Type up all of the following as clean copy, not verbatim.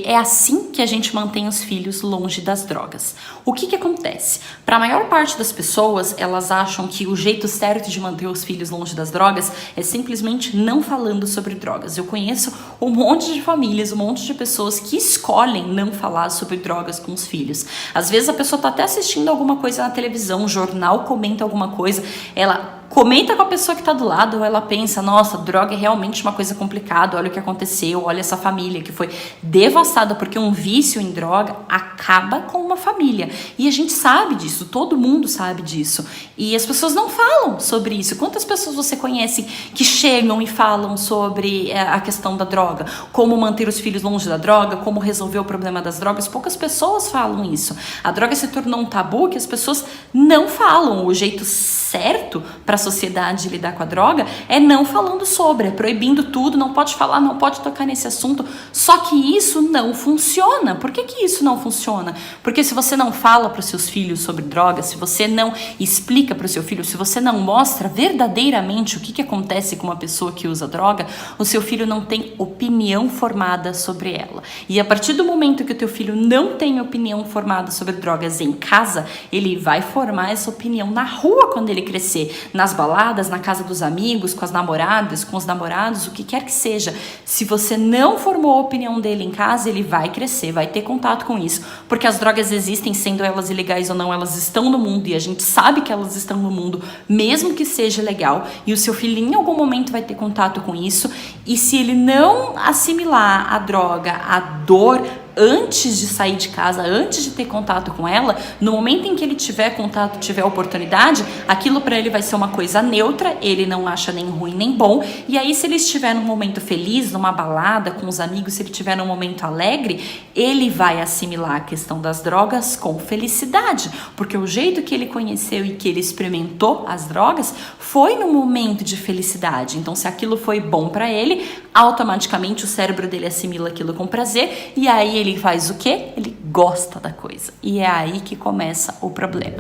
É assim que a gente mantém os filhos longe das drogas. O que acontece? Para a maior parte das pessoas, elas acham que o jeito certo de manter os filhos longe das drogas é simplesmente não falando sobre drogas. Eu conheço um monte de famílias, um monte de pessoas que escolhem não falar sobre drogas com os filhos. Às vezes a pessoa tá até assistindo alguma coisa na televisão, um jornal comenta alguma coisa, ela comenta com a pessoa que está do lado, ou ela pensa, nossa, droga é realmente uma coisa complicada, olha o que aconteceu, olha essa família que foi devastada porque um vício em droga acaba com uma família. E a gente sabe disso, todo mundo sabe disso. E as pessoas não falam sobre isso. Quantas pessoas você conhece que chegam e falam sobre a questão da droga? Como manter os filhos longe da droga, como resolver o problema das drogas? Poucas pessoas falam isso. A droga se tornou um tabu que as pessoas não falam. O jeito certo para a sociedade lidar com a droga é não falando sobre, é proibindo tudo, não pode falar, não pode tocar nesse assunto. Só que isso não funciona. Por que isso não funciona? Porque se você não fala para os seus filhos sobre droga, se você não explica para o seu filho, se você não mostra verdadeiramente o que acontece com uma pessoa que usa droga, o seu filho não tem opinião formada sobre ela. E a partir do momento que o teu filho não tem opinião formada sobre drogas em casa, ele vai formar essa opinião na rua quando ele crescer, nas baladas, na casa dos amigos, com as namoradas, com os namorados, o que quer que seja. Se você não formou a opinião dele em casa, ele vai crescer, vai ter contato com isso, porque as drogas existem, sendo elas ilegais ou não, elas estão no mundo e a gente sabe que elas estão no mundo, mesmo que seja legal, e o seu filho em algum momento vai ter contato com isso, e se ele não assimilar a droga, a dor, antes de sair de casa, antes de ter contato com ela, no momento em que ele tiver contato, tiver oportunidade, aquilo para ele vai ser uma coisa neutra, ele não acha nem ruim nem bom, e aí se ele estiver num momento feliz, numa balada com os amigos, se ele estiver num momento alegre, ele vai assimilar a questão das drogas com felicidade, porque o jeito que ele conheceu e que ele experimentou as drogas foi num momento de felicidade. Então se aquilo foi bom para ele, automaticamente o cérebro dele assimila aquilo com prazer, e aí ele faz o quê? Ele gosta da coisa. E é aí que começa o problema.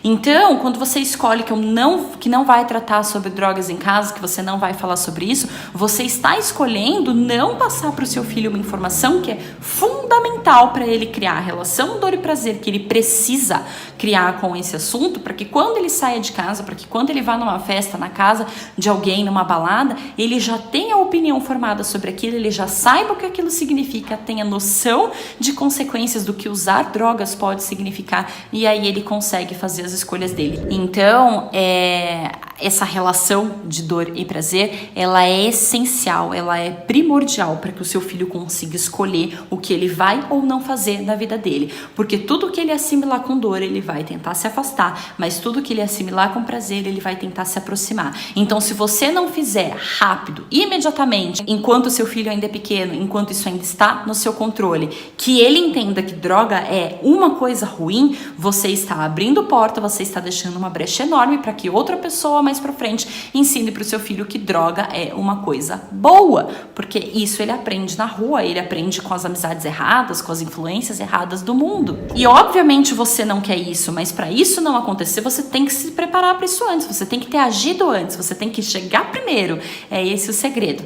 Então, quando você escolhe que não vai tratar sobre drogas em casa, que você não vai falar sobre isso, você está escolhendo não passar para o seu filho uma informação que é fundamental para ele criar a relação dor e prazer que ele precisa criar com esse assunto, para que quando ele saia de casa, para que quando ele vá numa festa, na casa de alguém, numa balada, ele já tenha opinião formada sobre aquilo, ele já saiba o que aquilo significa, tenha noção de consequências do que usar drogas pode significar, e aí ele consegue fazer as escolhas dele. Então, essa relação de dor e prazer, ela é essencial, ela é primordial para que o seu filho consiga escolher o que ele vai ou não fazer na vida dele, porque tudo que ele assimilar com dor, ele vai tentar se afastar, mas tudo que ele assimilar com prazer, ele vai tentar se aproximar. Então, se você não fizer rápido, imediatamente, enquanto o seu filho ainda é pequeno, enquanto isso ainda está no seu controle, que ele entenda que droga é uma coisa ruim, você está abrindo porta, você está deixando uma brecha enorme para que outra pessoa mais pra frente ensine para o seu filho que droga é uma coisa boa, porque isso ele aprende na rua, ele aprende com as amizades erradas, com as influências erradas do mundo. E obviamente você não quer isso, mas para isso não acontecer, você tem que se preparar para isso antes, você tem que ter agido antes, você tem que chegar primeiro. É esse o segredo.